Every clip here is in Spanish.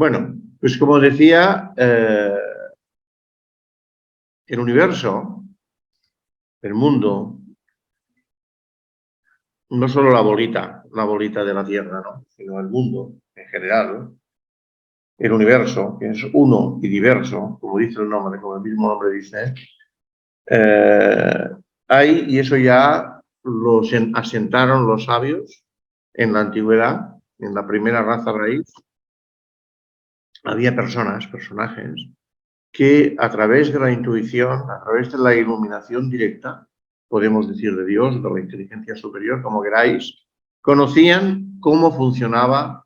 Bueno, pues como decía, el universo, el mundo, no solo la bolita de la Tierra, ¿no? Sino el mundo en general, el universo, que es uno y diverso, como dice el nombre, como el mismo nombre dice, hay, y eso ya lo asentaron los sabios en la antigüedad, en la primera raza raíz, había personajes, que a través de la intuición, a través de la iluminación directa, podemos decir de Dios, de la inteligencia superior, como queráis, conocían cómo funcionaban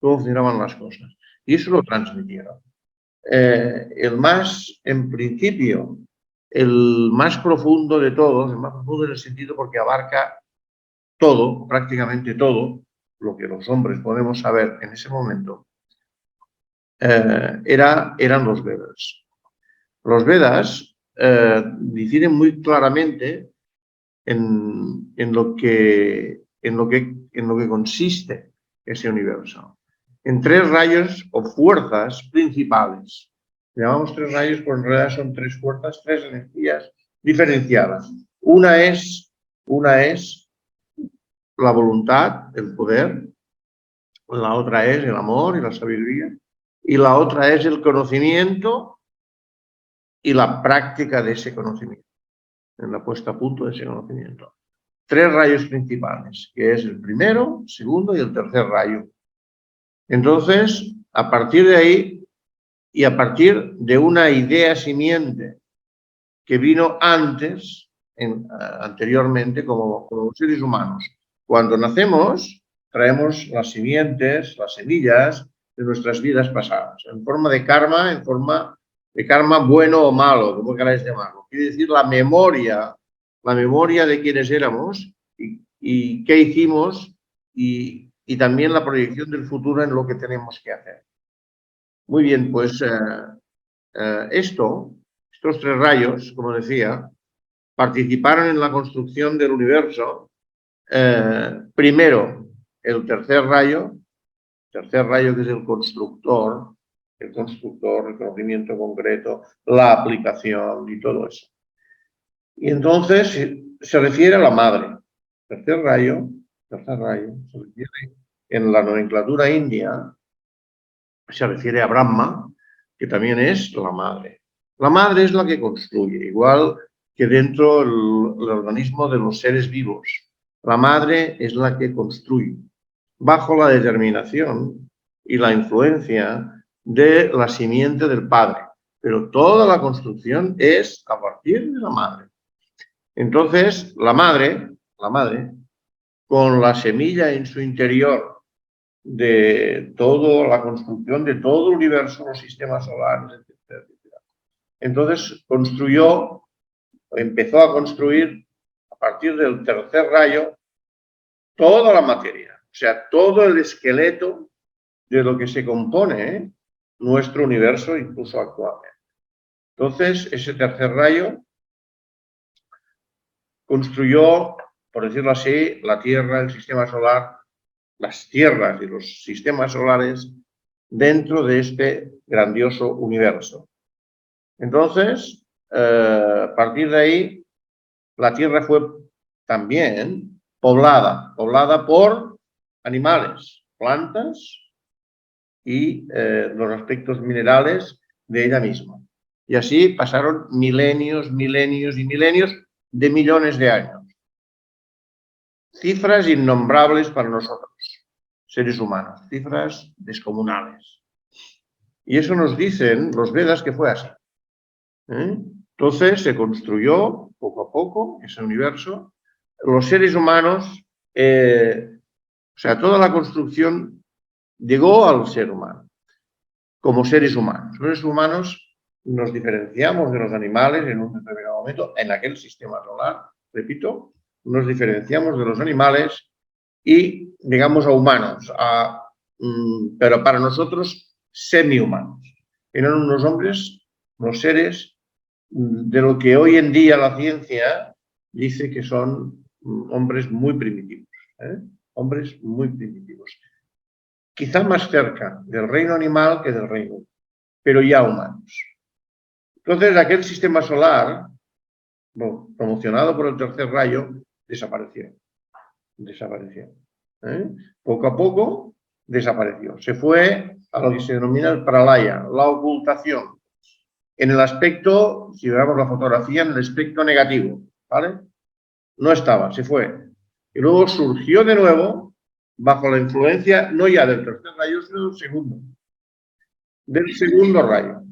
las cosas. Y eso lo transmitieron. En principio, el más profundo de todos, el más profundo en el sentido porque abarca todo, prácticamente todo, lo que los hombres podemos saber en ese momento, eran los Vedas. Los Vedas difieren muy claramente en lo que consiste ese universo. En tres rayos o fuerzas principales. Llamamos tres rayos, pero en realidad son tres fuerzas, tres energías diferenciadas. Una es la voluntad, el poder, la otra es el amor y la sabiduría, y la otra es el conocimiento y la práctica de ese conocimiento, en la puesta a punto de ese conocimiento. Tres rayos principales, que es el primero, segundo y el tercer rayo. Entonces, a partir de ahí y a partir de una idea simiente que vino anteriormente como seres humanos. Cuando nacemos, traemos las simientes, las semillas de nuestras vidas pasadas, en forma de karma, bueno o malo, como queráis llamarlo. Quiere decir la memoria de quiénes éramos y qué hicimos y también la proyección del futuro en lo que tenemos que hacer. Muy bien, pues estos tres rayos, como decía, participaron en la construcción del universo. Primero, el tercer rayo que es el constructor, el conocimiento concreto, la aplicación y todo eso. Y entonces se refiere a la madre. Tercer rayo, se refiere en la nomenclatura india, se refiere a Brahma, que también es la madre. La madre es la que construye, igual que dentro del organismo de los seres vivos. La madre es la que construye, bajo la determinación y la influencia de la simiente del padre. Pero toda la construcción es a partir de la madre. Entonces, la madre, con la semilla en su interior de toda la construcción de todo el universo, los sistemas solares, etc. Entonces empezó a construir a partir del tercer rayo toda la materia, o sea, todo el esqueleto de lo que se compone nuestro universo, incluso actualmente. Entonces, ese tercer rayo construyó, por decirlo así, la Tierra, el sistema solar, las tierras y los sistemas solares dentro de este grandioso universo. Entonces, a partir de ahí, la Tierra fue también poblada por animales, plantas y los aspectos minerales de ella misma. Y así pasaron milenios de millones de años. Cifras innombrables para nosotros, seres humanos, cifras descomunales. Y eso nos dicen los Vedas que fue así. Entonces se construyó poco a poco ese universo. Los seres humanos, o sea, toda la construcción llegó al ser humano, como seres humanos. Los seres humanos nos diferenciamos de los animales en un determinado momento, en aquel sistema solar, repito, nos diferenciamos de los animales y llegamos a humanos, pero para nosotros semi-humanos. Eran unos hombres, unos seres de lo que hoy en día la ciencia dice que son hombres muy primitivos. Hombres muy primitivos. quizá más cerca del reino animal que del reino, pero ya humanos. Entonces, aquel sistema solar, bueno, promocionado por el tercer rayo, desapareció. Poco a poco desapareció. Se fue a lo que se denomina el pralaya, la ocultación. En el aspecto, si vemos la fotografía, en el aspecto negativo, ¿vale? No estaba, se fue. Y luego surgió de nuevo bajo la influencia, no ya del tercer rayo, sino del segundo rayo.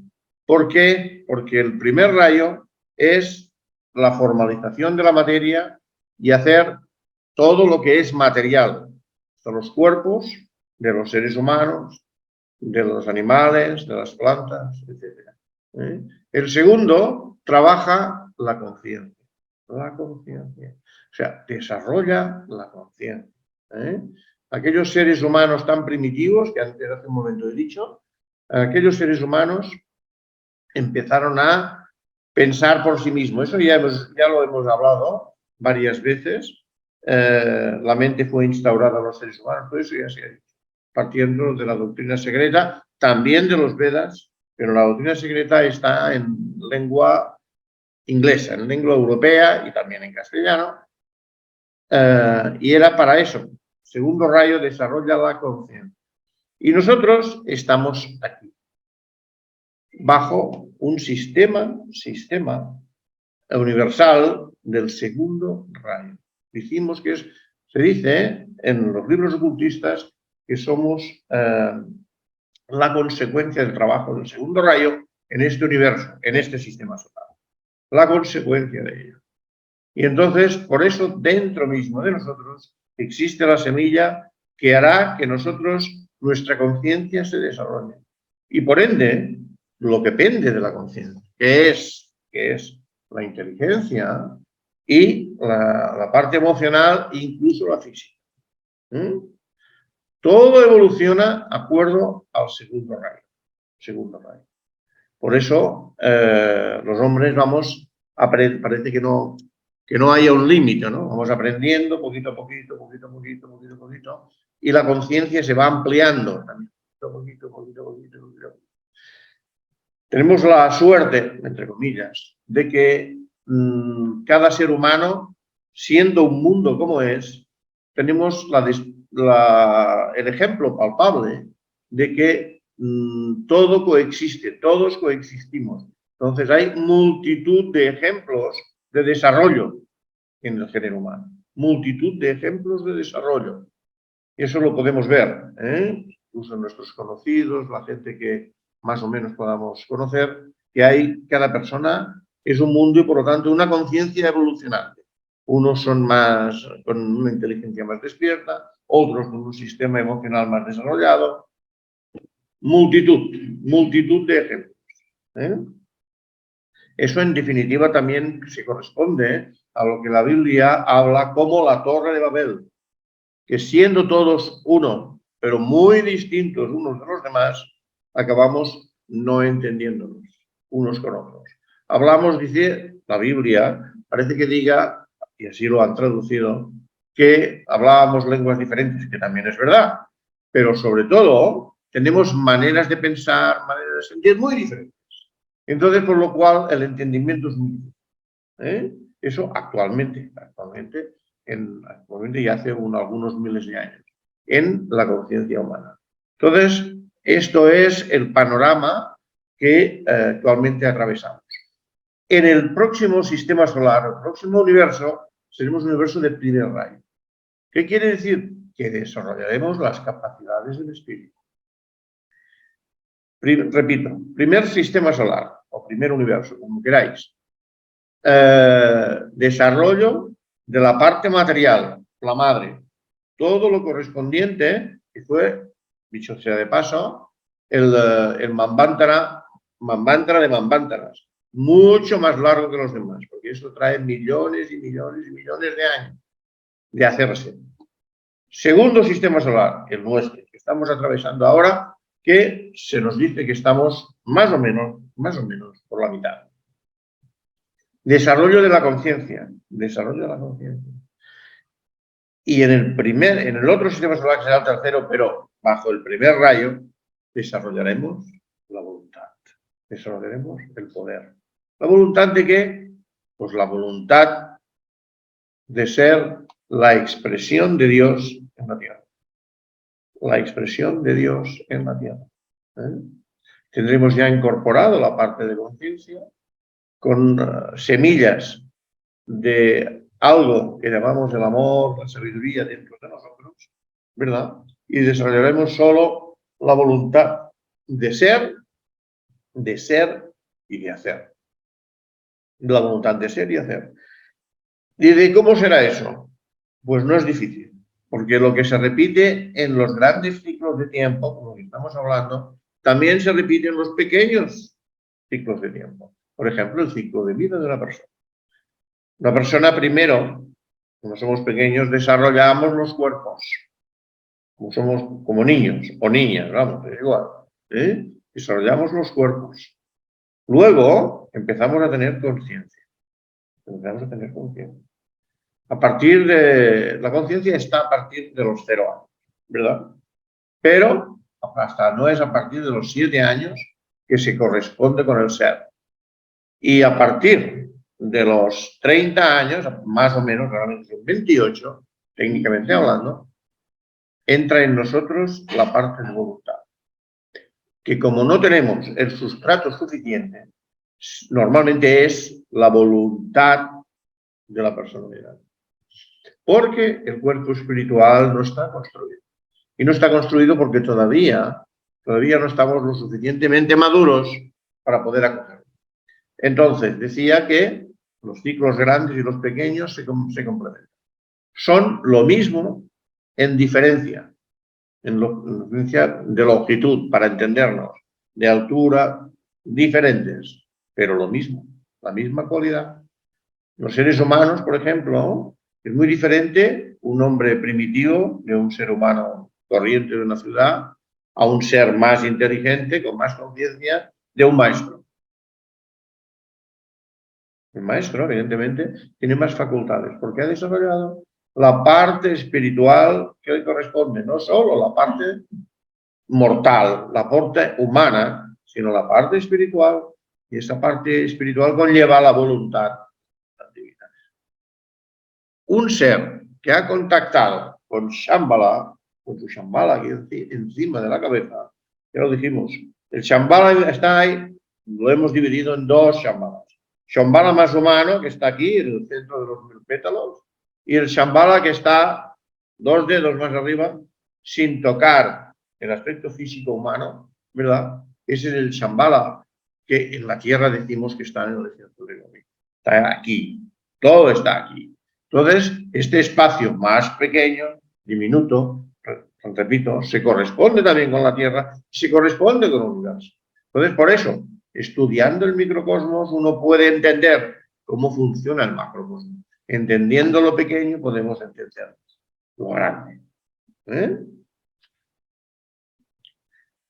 ¿Por qué? Porque el primer rayo es la formalización de la materia y hacer todo lo que es material, de los cuerpos, de los seres humanos, de los animales, de las plantas, etc. El segundo trabaja la conciencia. La conciencia. O sea, desarrolla la conciencia. Aquellos seres humanos tan primitivos, que antes hace un momento he dicho, aquellos seres humanos empezaron a pensar por sí mismos. Eso ya lo hemos hablado varias veces. La mente fue instaurada a los seres humanos, todo eso ya se ha dicho. Partiendo de la doctrina secreta, también de los Vedas, pero la doctrina secreta está en lengua inglesa, en lengua europea y también en castellano. Y era para eso. Segundo rayo desarrolla la conciencia. Y nosotros estamos aquí, bajo un sistema universal del segundo rayo. Dijimos que se dice en los libros ocultistas que somos la consecuencia del trabajo del segundo rayo en este universo, en este sistema solar. La consecuencia de ello. Y entonces, por eso, dentro mismo de nosotros existe la semilla que hará que nuestra conciencia se desarrolle. Y por ende, lo que pende de la conciencia, que es la inteligencia y la parte emocional, incluso la física. Todo evoluciona de acuerdo al segundo rayo. Por eso, los hombres parece que no haya un límite, ¿no? Vamos aprendiendo poquito a poquito, y la conciencia se va ampliando también, poquito. Tenemos la suerte, entre comillas, de que cada ser humano, siendo un mundo como es, tenemos el ejemplo palpable de que todo coexiste, todos coexistimos. Entonces hay multitud de ejemplos de desarrollo en el género humano. Multitud de ejemplos de desarrollo. Eso lo podemos ver, incluso en nuestros conocidos, la gente que más o menos podamos conocer, que cada persona es un mundo y por lo tanto una conciencia evolucionante. Unos son con una inteligencia más despierta, otros con un sistema emocional más desarrollado. Multitud de ejemplos. Eso en definitiva también se corresponde a lo que la Biblia habla como la Torre de Babel, que siendo todos uno, pero muy distintos unos de los demás, acabamos no entendiéndonos unos con otros. Hablamos, dice la Biblia, parece que diga, y así lo han traducido, que hablábamos lenguas diferentes, que también es verdad, pero sobre todo tenemos maneras de pensar, maneras de sentir muy diferentes. Entonces, por lo cual, el entendimiento es muy difícil. Eso actualmente y hace algunos miles de años, en la conciencia humana. Entonces, esto es el panorama que actualmente atravesamos. En el próximo sistema solar, el próximo universo, seremos un universo de primer rayo. ¿Qué quiere decir? Que desarrollaremos las capacidades del espíritu. Repito, primer sistema solar o primer universo, como queráis. Desarrollo de la parte material, la madre, todo lo correspondiente, que fue, dicho sea de paso, el Manvantara de Manvantaras, mucho más largo que los demás, porque eso trae millones y millones y millones de años de hacerse. Segundo sistema solar, el nuestro, que estamos atravesando ahora, que se nos dice que estamos más o menos por la mitad. Desarrollo de la conciencia. Y en el otro sistema solar, que será el tercero, pero bajo el primer rayo, desarrollaremos la voluntad, desarrollaremos el poder. ¿La voluntad de qué? Pues la voluntad de ser la expresión de Dios en la tierra. La expresión de Dios en la tierra. Tendremos ya incorporado la parte de conciencia con semillas de algo que llamamos el amor, la sabiduría dentro de nosotros, ¿verdad? Y desarrollaremos solo la voluntad de ser y de hacer. La voluntad de ser y hacer. ¿Y de cómo será eso? Pues no es difícil, porque lo que se repite en los grandes ciclos de tiempo, como estamos hablando, también se repite en los pequeños ciclos de tiempo. Por ejemplo, el ciclo de vida de una persona. Una persona primero, cuando somos pequeños, desarrollamos los cuerpos, como somos como niños o niñas, vamos, es igual. Desarrollamos los cuerpos. Luego empezamos a tener conciencia. Empezamos a tener conciencia. A partir de la conciencia está a partir de los 0 años, ¿verdad? Pero no es a partir de los 7 años que se corresponde con el ser. Y a partir de los 30 años, más o menos, realmente 28, técnicamente hablando, entra en nosotros la parte de voluntad. Que como no tenemos el sustrato suficiente, normalmente es la voluntad de la personalidad. Porque el cuerpo espiritual no está construido. Y no está construido porque todavía no estamos lo suficientemente maduros para poder acogerlo. Entonces, decía que los ciclos grandes y los pequeños se complementan. Son lo mismo en diferencia de longitud, para entendernos, de altura, diferentes, pero lo mismo, la misma cualidad. Los seres humanos, por ejemplo, es muy diferente un hombre primitivo de un ser humano corriente de una ciudad a un ser más inteligente, con más conciencia, de un maestro. El maestro, evidentemente, tiene más facultades porque ha desarrollado la parte espiritual que le corresponde, no solo la parte mortal, la parte humana, sino la parte espiritual, y esa parte espiritual conlleva la voluntad divina. Un ser que ha contactado con Shambhala, con su Shambhala aquí encima de la cabeza, ya lo dijimos, el Shambhala está ahí, lo hemos dividido en 2 Shambhalas. Shambhala más humano, que está aquí, en el centro de los 1000 pétalos, y el Shambhala que está 2 dedos más arriba, sin tocar el aspecto físico humano, ¿verdad? Ese es el Shambhala que en la Tierra decimos que está en el centro de Gobi. Está aquí, todo está aquí. Entonces, este espacio más pequeño, diminuto, repito, se corresponde también con la Tierra y se corresponde con el universo. Entonces, por eso, estudiando el microcosmos, uno puede entender cómo funciona el macrocosmos. Entendiendo lo pequeño, podemos entender lo grande.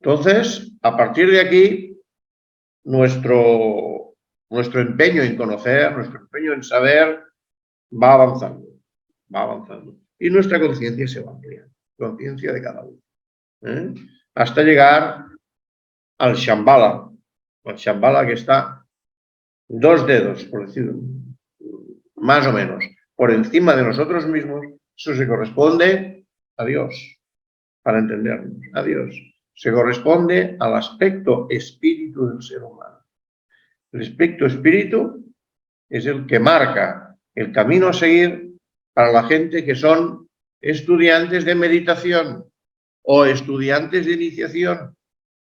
Entonces, a partir de aquí, nuestro empeño en conocer, nuestro empeño en saber, va avanzando. Y nuestra conciencia se va ampliando, conciencia de cada uno. Hasta llegar al Shambhala, que está 2 dedos, por decirlo, más o menos, por encima de nosotros mismos. Eso se corresponde a Dios, para entendernos, a Dios. Se corresponde al aspecto espíritu del ser humano. El aspecto espíritu es el que marca el camino a seguir para la gente que son estudiantes de meditación o estudiantes de iniciación,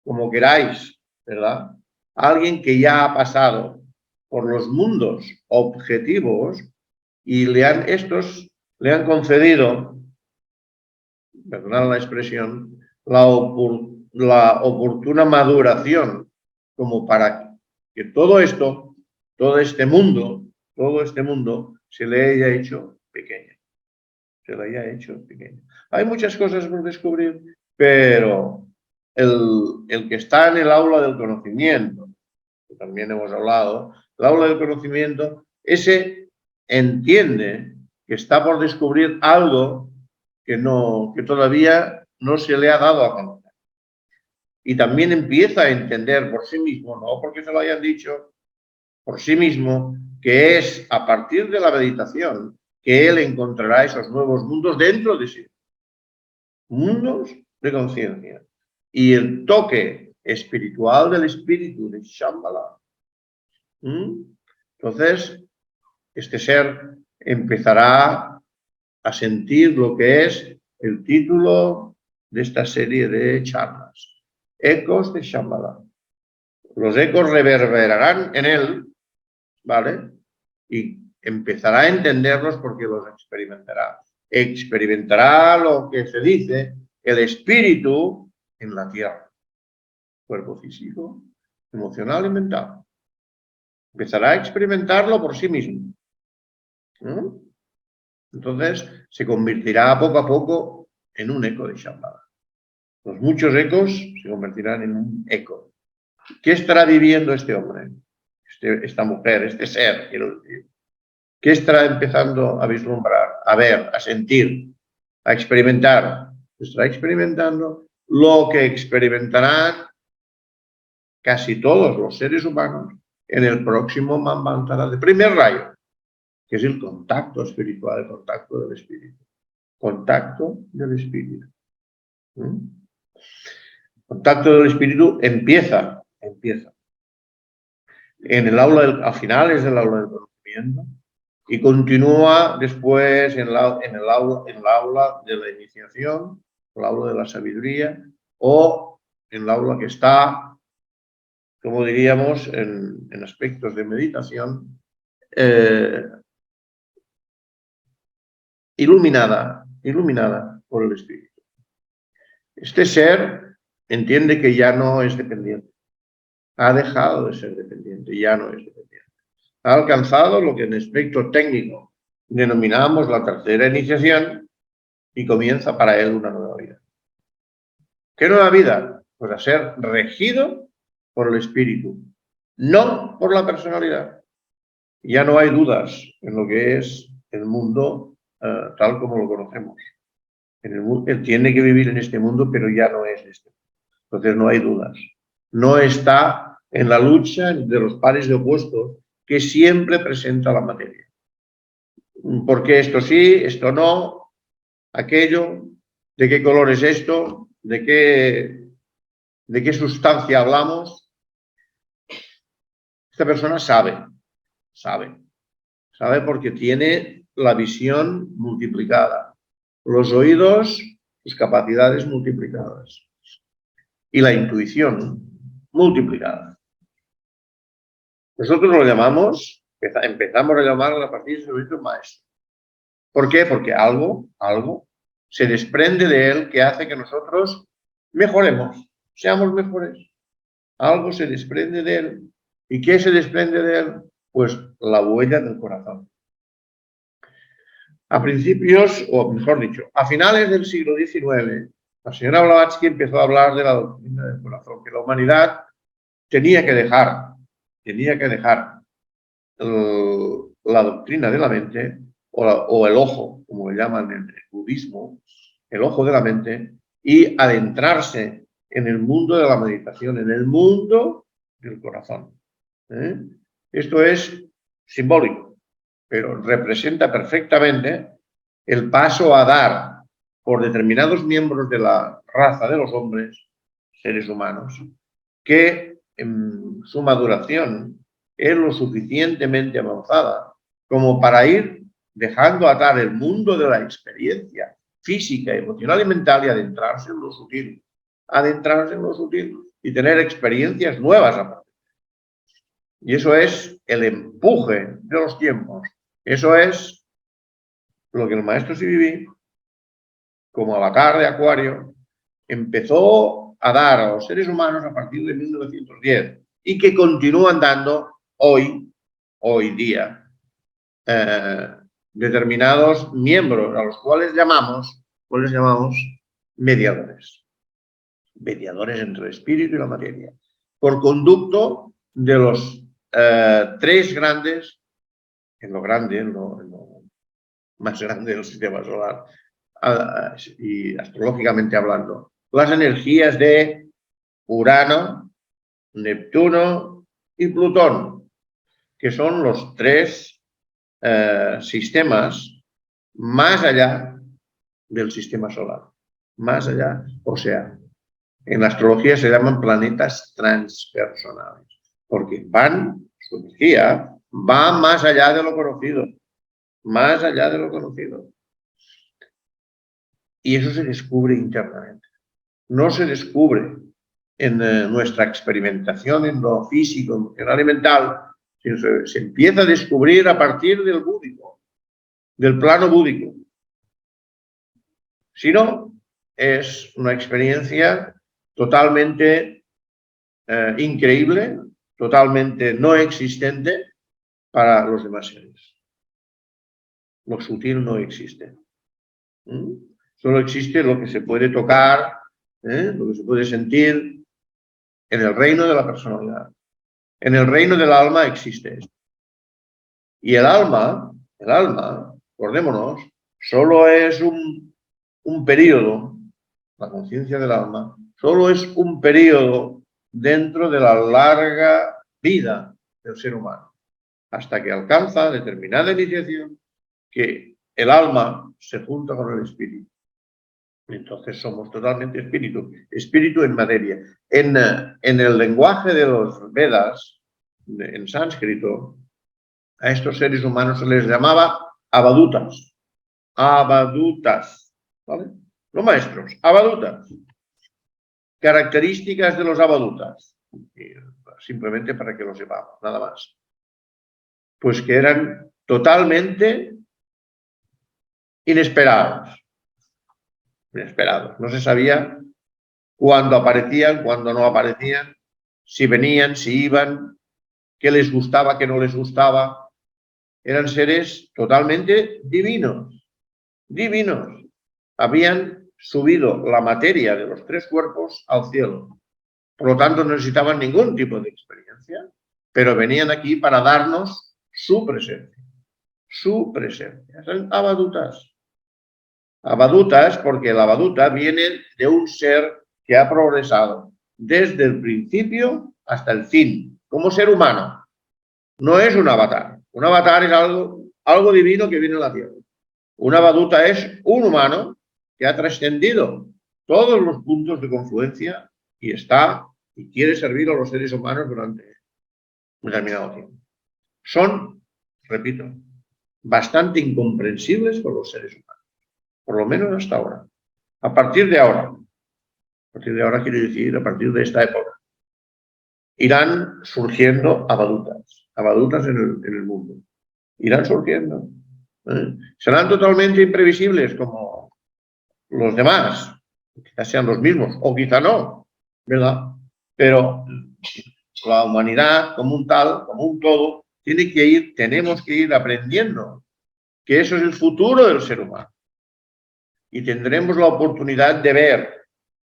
como queráis, ¿verdad? Alguien que ya ha pasado por los mundos objetivos y estos le han concedido, perdonad la expresión, la oportuna maduración, como para que todo este mundo se le haya hecho pequeño. Hay muchas cosas por descubrir, pero el que está en el aula del conocimiento, que también hemos hablado, el aula del conocimiento, ese entiende que está por descubrir algo que todavía no se le ha dado a conocer. Y también empieza a entender por sí mismo, no porque se lo hayan dicho, por sí mismo, que es a partir de la meditación que él encontrará esos nuevos mundos dentro de sí. Mundos de conciencia. Y el toque espiritual del espíritu de Shambhala. Entonces, este ser empezará a sentir lo que es el título de esta serie de charlas. Ecos de Shambhala. Los ecos reverberarán en él, ¿vale? Y empezará a entenderlos porque los experimentará. Experimentará lo que se dice el espíritu en la tierra. Cuerpo físico, emocional y mental. Empezará a experimentarlo por sí mismo. Entonces se convertirá poco a poco en un eco de Shambhala. Los muchos ecos se convertirán en un eco. ¿Qué estará viviendo este hombre? Esta mujer, este ser, quiero decir. ¿Qué estará empezando a vislumbrar, a ver, a sentir, a experimentar? Estará experimentando lo que experimentarán casi todos los seres humanos en el próximo Manvantara de primer rayo, que es el contacto espiritual, el contacto del espíritu. Contacto del espíritu. Contacto del espíritu empieza en el aula, a finales del aula del conocimiento, y continúa después en el aula de la iniciación, el aula de la sabiduría, o en el aula que está, como diríamos, en aspectos de meditación, iluminada por el espíritu. Este ser entiende que ya no es dependiente. Ha dejado de ser dependiente, ya no es dependiente. Ha alcanzado lo que en aspecto técnico denominamos la tercera iniciación y comienza para él una nueva vida. ¿Qué nueva vida? Pues a ser regido por el espíritu, no por la personalidad. Ya no hay dudas en lo que es el mundo tal como lo conocemos. Él tiene que vivir en este mundo, pero ya no es este. Entonces no hay dudas. No está en la lucha de los pares de opuestos que siempre presenta la materia. Porque esto sí, esto no, aquello, de qué color es esto, de qué sustancia hablamos. Esta persona sabe porque tiene la visión multiplicada, los oídos, sus capacidades multiplicadas y la intuición multiplicada. Nosotros lo llamamos, empezamos a llamar a partir de servicio maestro. ¿Por qué? Porque algo se desprende de él que hace que nosotros mejoremos, seamos mejores. Algo se desprende de él. ¿Y qué se desprende de él? Pues la huella del corazón. A principios, o mejor dicho, a finales del siglo XIX, la señora Blavatsky empezó a hablar de la doctrina del corazón, que la humanidad tenía que dejar la doctrina de la mente o el ojo, como le llaman en el budismo, el ojo de la mente, y adentrarse en el mundo de la meditación, en el mundo del corazón. Esto es simbólico, pero representa perfectamente el paso a dar por determinados miembros de la raza de los hombres, seres humanos, que en su maduración es lo suficientemente avanzada como para ir dejando atar el mundo de la experiencia física, emocional y mental y adentrarse en lo sutil. Adentrarse en lo sutil y tener experiencias nuevas aparte. Y eso es el empuje de los tiempos. Eso es lo que el maestro Sivivi, como avatar de Acuario, empezó a dar a los seres humanos a partir de 1910 y que continúan dando hoy día, determinados miembros a los cuales llamamos mediadores. Mediadores entre el espíritu y la materia. Por conducto de los tres grandes, en lo más grande del sistema solar, y astrológicamente hablando, las energías de Urano, Neptuno y Plutón, que son los tres sistemas más allá del sistema solar, más allá, o sea, en la astrología se llaman planetas transpersonales, porque su energía va más allá de lo conocido, más allá de lo conocido. Y eso se descubre internamente. No se descubre en nuestra experimentación en lo físico, emocional y mental, sino se empieza a descubrir a partir del búdico, del plano búdico. Si no, es una experiencia totalmente increíble, totalmente no existente para los demás seres. Lo sutil no existe. Solo existe lo que se puede tocar, lo que se puede sentir en el reino de la personalidad. En el reino del alma existe esto. Y el alma, acordémonos, solo es un periodo, la conciencia del alma, solo es un periodo dentro de la larga vida del ser humano, hasta que alcanza determinada iniciación que el alma se junta con el espíritu. Entonces somos totalmente espíritu, espíritu en materia. En el lenguaje de los Vedas, en sánscrito, a estos seres humanos se les llamaba avadutas. Avadutas, ¿vale? No maestros, avadutas. Características de los avadutas, simplemente para que lo sepamos, nada más. Pues que eran totalmente inesperados. No se sabía cuándo aparecían, cuándo no aparecían, si venían, si iban, qué les gustaba, qué no les gustaba. Eran seres totalmente divinos, divinos. Habían subido la materia de los tres cuerpos al cielo. Por lo tanto, no necesitaban ningún tipo de experiencia, pero venían aquí para darnos su presencia. Su presencia. Son avadutas. Avadutas, porque la avaduta viene de un ser que ha progresado desde el principio hasta el fin, como ser humano. No es un avatar. Un avatar es algo divino que viene a la tierra. Un avaduta es un humano que ha trascendido todos los puntos de confluencia y está y quiere servir a los seres humanos durante un determinado tiempo. Son, repito, bastante incomprensibles por los seres humanos, por lo menos hasta ahora. A partir de ahora quiere decir a partir de esta época, irán surgiendo avadutas en el mundo. Irán surgiendo. Serán totalmente imprevisibles como los demás, quizás sean los mismos, o quizá no, ¿verdad? Pero la humanidad como un tal, como un todo, tenemos que ir aprendiendo que eso es el futuro del ser humano. Y tendremos la oportunidad de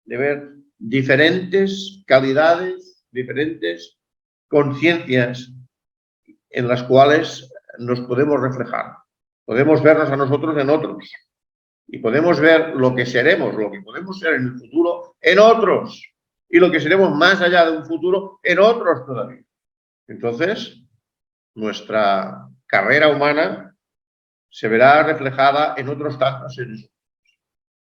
ver diferentes calidades, diferentes conciencias en las cuales nos podemos reflejar. Podemos vernos a nosotros en otros. Y podemos ver lo que seremos, lo que podemos ser en el futuro en otros. Y lo que seremos más allá de un futuro en otros todavía. Entonces, nuestra carrera humana se verá reflejada en otros tantos seres humanos.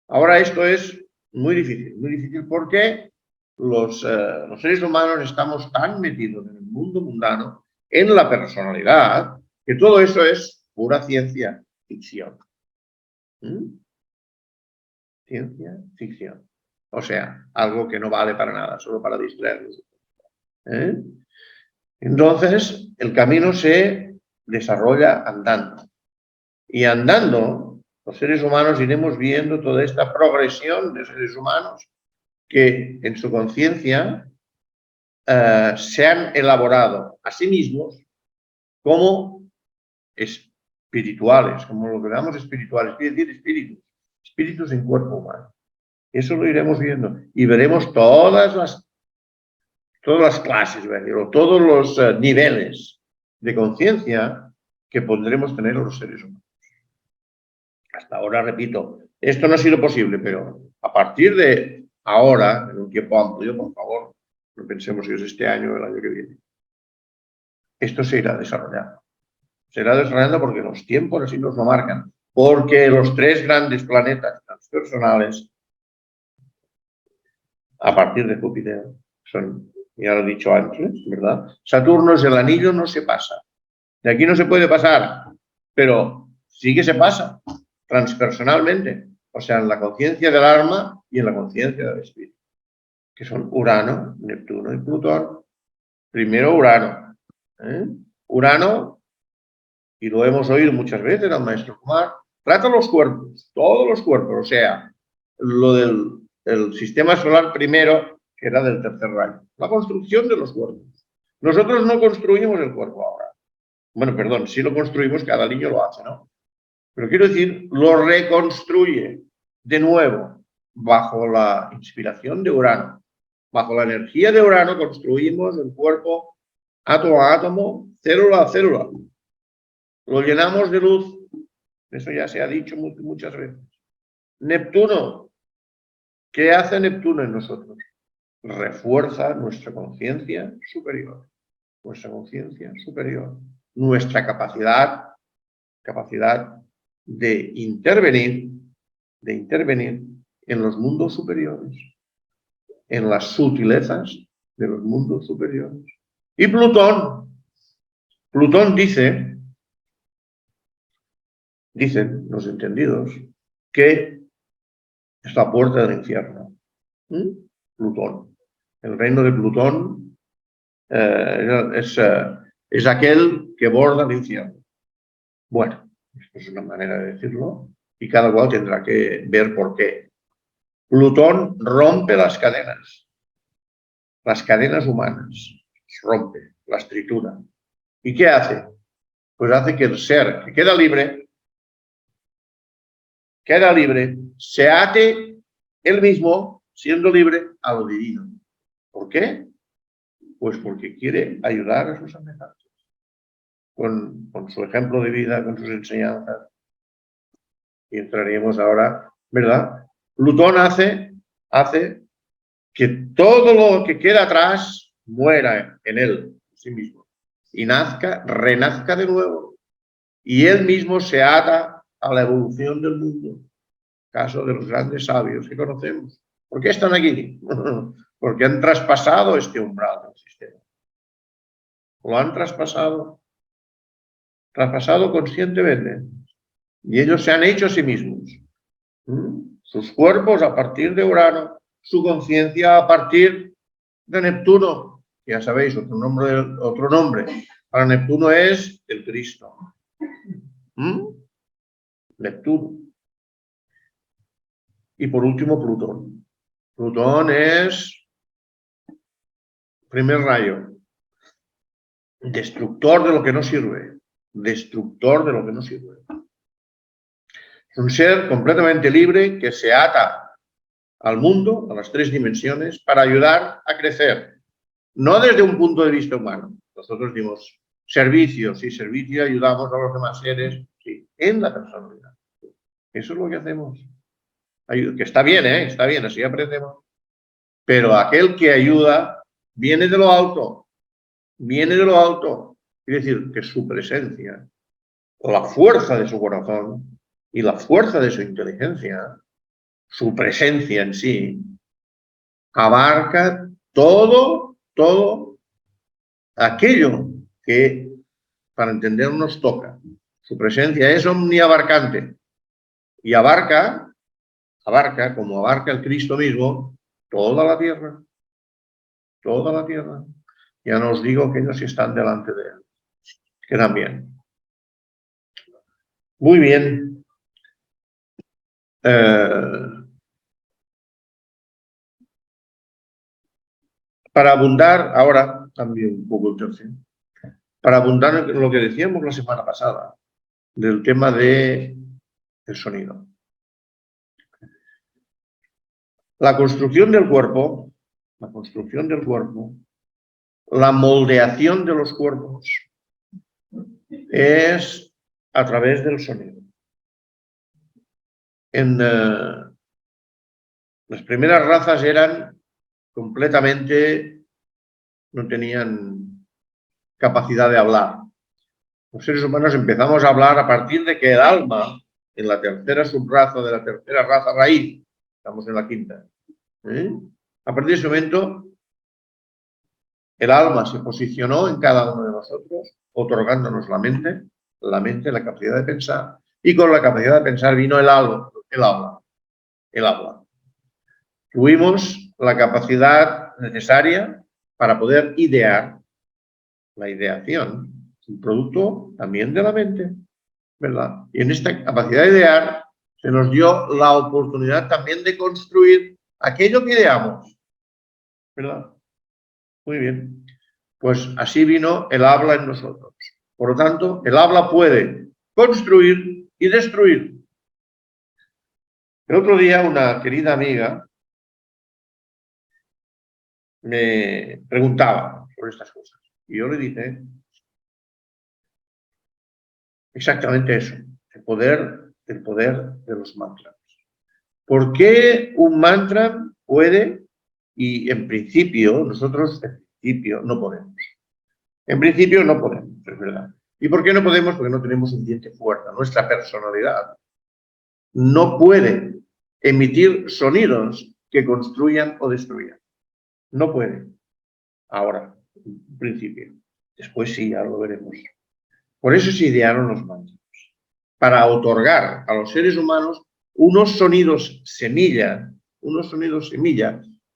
Ahora esto es muy difícil porque los seres humanos estamos tan metidos en el mundo mundano, en la personalidad, que todo eso es pura ciencia ficción. Ciencia ficción. O sea, algo que no vale para nada, solo para distraernos. Entonces, el camino se desarrolla andando. Y andando, los seres humanos iremos viendo toda esta progresión de seres humanos que en su conciencia se han elaborado a sí mismos como espirituales, como lo que llamamos espirituales, quiere decir espíritus en cuerpo humano. Eso lo iremos viendo y veremos todas las clases, o todos los niveles de conciencia que podremos tener los seres humanos. Hasta ahora, repito, esto no ha sido posible, pero a partir de ahora, en un tiempo amplio, por favor, no pensemos si es este año o el año que viene, esto se irá desarrollando. Se irá desarrollando porque los tiempos así nos lo marcan. Porque los tres grandes planetas transpersonales, a partir de Júpiter, son, ya lo he dicho antes, ¿verdad? Saturno es el anillo, no se pasa. De aquí no se puede pasar, pero sí que se pasa transpersonalmente, o sea, en la conciencia del alma y en la conciencia del espíritu, que son Urano, Neptuno y Plutón. Primero Urano. Urano, y lo hemos oído muchas veces al maestro Kumar, trata los cuerpos, todos los cuerpos, o sea, lo del sistema solar primero, que era del tercer rayo, la construcción de los cuerpos. Nosotros no construimos el cuerpo ahora. Bueno, perdón, sí lo construimos, cada niño lo hace, ¿no? Pero quiero decir, lo reconstruye de nuevo bajo la inspiración de Urano. Bajo la energía de Urano construimos el cuerpo átomo a átomo, célula a célula. Lo llenamos de luz. Eso ya se ha dicho muchas veces. Neptuno. ¿Qué hace Neptuno en nosotros? Refuerza nuestra conciencia superior. Nuestra conciencia superior. Nuestra capacidad de intervenir en los mundos superiores, en las sutilezas de los mundos superiores. Y Plutón dicen los entendidos, que es la puerta del infierno. Plutón. El reino de Plutón es aquel que borda el infierno. Bueno, esto es una manera de decirlo y cada cual tendrá que ver por qué. Plutón rompe las cadenas humanas, rompe, las tritura. ¿Y qué hace? Pues hace que el ser que queda libre, se ate él mismo, siendo libre, a lo divino. ¿Por qué? Pues porque quiere ayudar a sus semejantes. Con su ejemplo de vida, con sus enseñanzas. Y entraríamos ahora, ¿verdad? Plutón hace que todo lo que queda atrás muera en él, en sí mismo, y renazca de nuevo. Y él mismo se ata a la evolución del mundo. Caso de los grandes sabios que conocemos. ¿Por qué están aquí? Porque han traspasado este umbral del sistema. Lo han traspasado conscientemente. Y ellos se han hecho a sí mismos. Sus cuerpos a partir de Urano, su conciencia a partir de Neptuno. Ya sabéis, otro nombre para Neptuno es el Cristo. Neptuno. Y por último, Plutón. Plutón es primer rayo. Destructor de lo que no sirve. Destructor de lo que no sirve. Es un ser completamente libre que se ata al mundo, a las tres dimensiones, para ayudar a crecer. No desde un punto de vista humano. Nosotros dimos servicio, sí, servicio, ayudamos a los demás seres, sí, en la personalidad. Eso es lo que hacemos. Que está bien, está bien, así aprendemos. Pero aquel que ayuda viene de lo alto. Viene de lo alto. Es decir, que su presencia, la fuerza de su corazón y la fuerza de su inteligencia, su presencia en sí, abarca todo aquello que, para entendernos, toca. Su presencia es omniabarcante y abarca, como abarca el Cristo mismo, toda la tierra. Toda la tierra. Ya no os digo que ellos están delante de él. Quedan bien. Muy bien. Para abundar, ahora también un poco el tercero, para abundar en lo que decíamos la semana pasada, del tema del sonido. La construcción del cuerpo, la moldeación de los cuerpos es a través del sonido. Las primeras razas eran completamente, no tenían capacidad de hablar. Los seres humanos empezamos a hablar a partir de que el alma, en la tercera subraza de la tercera raza raíz, estamos en la quinta, a partir de ese momento el alma se posicionó en cada uno de nosotros, otorgándonos la mente, la capacidad de pensar, y con la capacidad de pensar vino el habla. Tuvimos la capacidad necesaria para poder idear. La ideación es un producto también de la mente, ¿verdad? Y en esta capacidad de idear se nos dio la oportunidad también de construir aquello que ideamos, ¿verdad? Muy bien. Pues así vino el habla en nosotros. Por lo tanto, el habla puede construir y destruir. El otro día una querida amiga me preguntaba sobre estas cosas. Y yo le dije exactamente eso, el poder de los mantras. ¿Por qué un mantra puede? Y en principio, nosotros en principio no podemos. En principio no podemos, es verdad. ¿Y por qué no podemos? Porque no tenemos suficiente fuerza. Nuestra personalidad no puede emitir sonidos que construyan o destruyan. No puede. Ahora, en principio. Después sí, ya lo veremos. Por eso se idearon los mantras. Para otorgar a los seres humanos unos sonidos semilla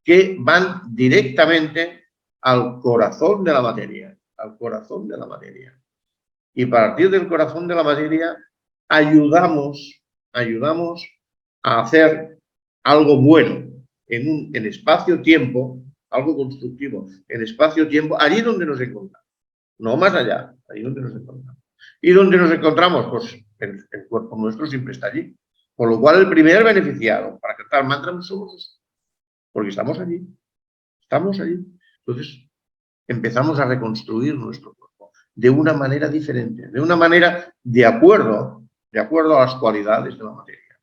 que van directamente al corazón de la materia, Y a partir del corazón de la materia ayudamos a hacer algo bueno en espacio-tiempo, algo constructivo, en espacio-tiempo, allí donde nos encontramos, no más allá, allí donde nos encontramos. ¿Y dónde nos encontramos? Pues el cuerpo nuestro siempre está allí. Con lo cual, el primer beneficiado para cantar mantras somos nosotros, porque estamos allí. Entonces, empezamos a reconstruir nuestro cuerpo de una manera diferente, de una manera de acuerdo a las cualidades de la materia.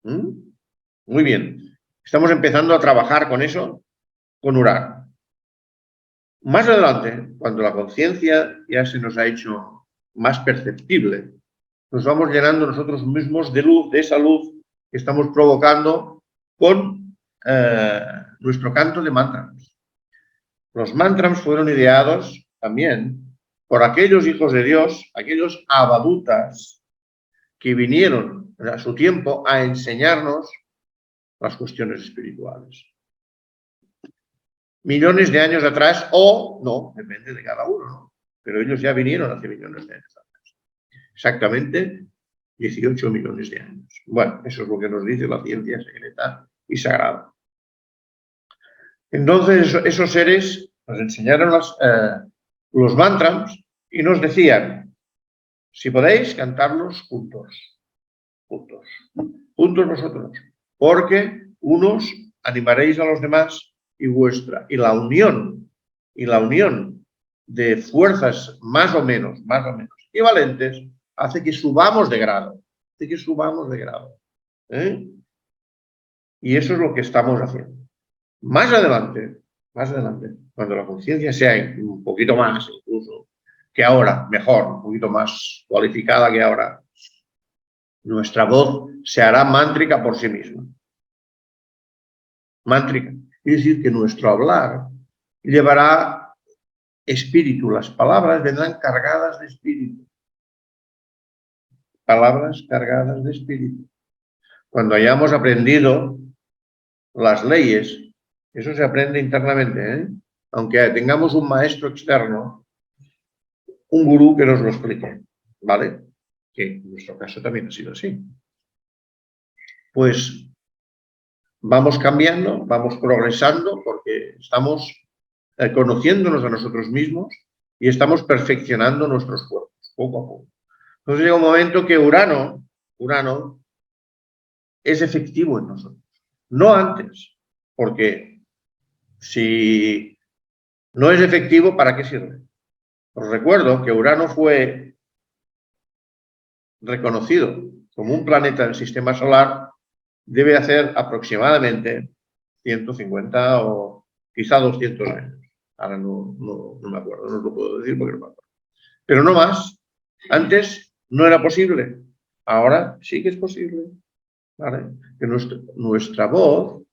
Muy bien. Estamos empezando a trabajar con eso, con Uranus. Más adelante, cuando la conciencia ya se nos ha hecho más perceptible, nos vamos llenando nosotros mismos de luz, de esa luz que estamos provocando con nuestro canto de mantras. Los mantras fueron ideados también por aquellos hijos de Dios, aquellos avadutas que vinieron a su tiempo a enseñarnos las cuestiones espirituales. Millones de años atrás, o no, depende de cada uno, ¿no? Pero ellos ya vinieron hace millones de años atrás. Exactamente 18 millones de años. Bueno, eso es lo que nos dice la ciencia secreta y sagrada. Entonces, esos seres nos enseñaron los mantras y nos decían, si podéis, cantarlos juntos vosotros, porque unos animaréis a los demás y la unión de fuerzas más o menos equivalentes hace que subamos de grado, Y eso es lo que estamos haciendo. Más adelante, cuando la conciencia sea un poquito más, incluso, que ahora, mejor, un poquito más cualificada que ahora, nuestra voz se hará mántrica por sí misma. Mántrica. Es decir, que nuestro hablar llevará espíritu. Las palabras vendrán cargadas de espíritu. Palabras cargadas de espíritu. Cuando hayamos aprendido las leyes, eso se aprende internamente, ¿eh? Aunque tengamos un maestro externo, un gurú que nos lo explique, ¿vale? Que en nuestro caso también ha sido así. Pues vamos cambiando, vamos progresando, porque estamos conociéndonos a nosotros mismos y estamos perfeccionando nuestros cuerpos, poco a poco. Entonces llega un momento que Urano es efectivo en nosotros. No antes, porque si no es efectivo, ¿para qué sirve? Os recuerdo que Urano fue reconocido como un planeta del sistema solar, debe hacer aproximadamente 150 o quizá 200 años. Ahora no me acuerdo, no lo puedo decir porque no me acuerdo. Pero no más. Antes no era posible. Ahora sí que es posible. ¿Vale? Que nuestra voz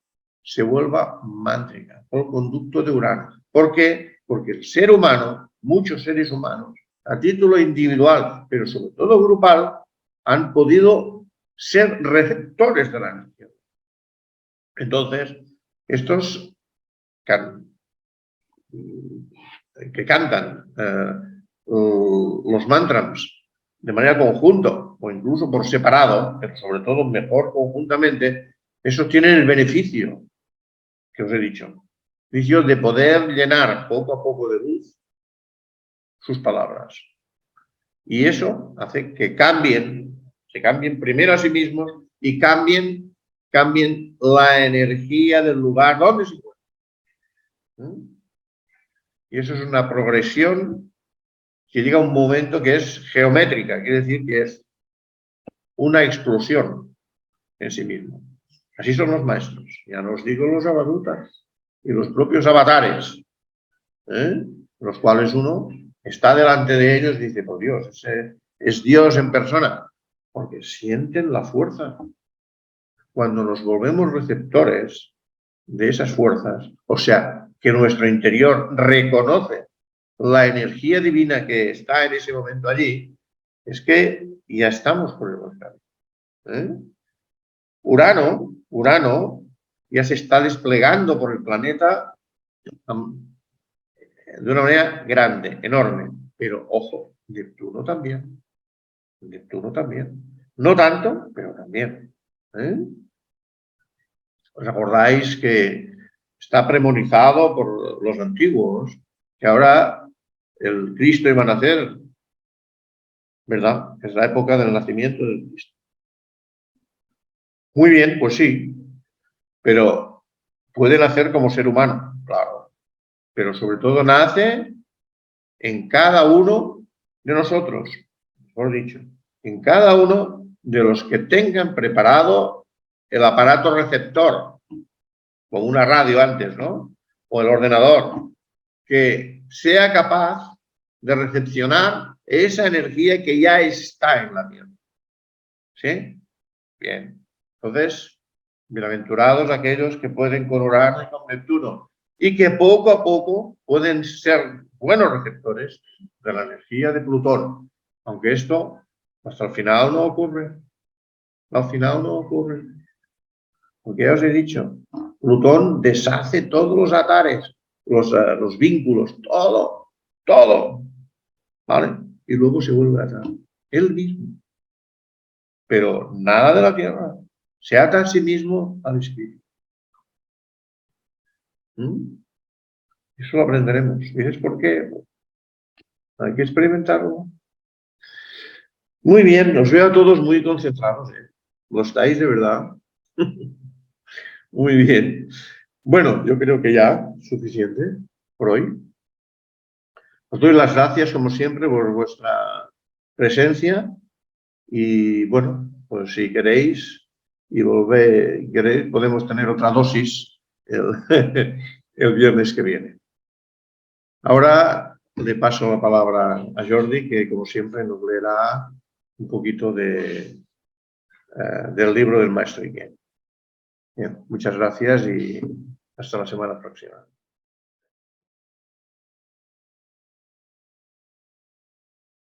se vuelva mántrica por conducto de Urano. ¿Por qué? Porque el ser humano, muchos seres humanos, a título individual, pero sobre todo grupal, han podido ser receptores de la energía. Entonces, estos que cantan los mantras de manera conjunta o incluso por separado, pero sobre todo mejor conjuntamente, eso tiene el beneficio que os he dicho, beneficio de poder llenar poco a poco de luz sus palabras. Y eso hace que se cambien primero a sí mismos y cambien la energía del lugar donde se encuentran. Y eso es una progresión que llega a un momento que es geométrica, quiere decir que es una explosión en sí mismo. Así son los maestros, ya no os digo los avadutas y los propios avatares, los cuales uno está delante de ellos y dice, por Dios, ese es Dios en persona, porque sienten la fuerza. Cuando nos volvemos receptores de esas fuerzas, o sea, que nuestro interior reconoce la energía divina que está en ese momento allí, es que ya estamos por el buen camino. Urano ya se está desplegando por el planeta de una manera grande, enorme, pero ojo, Neptuno también. Neptuno también. No tanto, pero también. ¿Os acordáis que está premonizado por los antiguos que ahora el Cristo iba a nacer, ¿verdad? Es la época del nacimiento del Cristo. Muy bien, pues sí, pero puede nacer como ser humano, claro, pero sobre todo nace en cada uno de nosotros, mejor dicho, en cada uno de los que tengan preparado el aparato receptor, como una radio antes, ¿no? O el ordenador, que sea capaz de recepcionar esa energía que ya está en la Tierra. ¿Sí? Bien. Entonces, bienaventurados aquellos que pueden con Urano y con Neptuno y que poco a poco pueden ser buenos receptores de la energía de Plutón. Aunque esto hasta el final no ocurre. Al final no ocurre. Porque ya os he dicho, Plutón deshace todos los atares, los vínculos, todo. ¿Vale? Y luego se vuelve a atar. Él mismo. Pero nada de la Tierra. Se ata a sí mismo al espíritu. Eso lo aprenderemos. ¿Dices por qué? Hay que experimentarlo. Muy bien, os veo a todos muy concentrados. ¿Lo estáis de verdad? Muy bien. Bueno, yo creo que ya es suficiente por hoy. Os doy las gracias, como siempre, por vuestra presencia. Y bueno, pues si queréis podemos tener otra dosis el viernes que viene. Ahora le paso la palabra a Jordi, que como siempre nos leerá un poquito del libro del maestro Ingen. Bien, muchas gracias y hasta la semana próxima.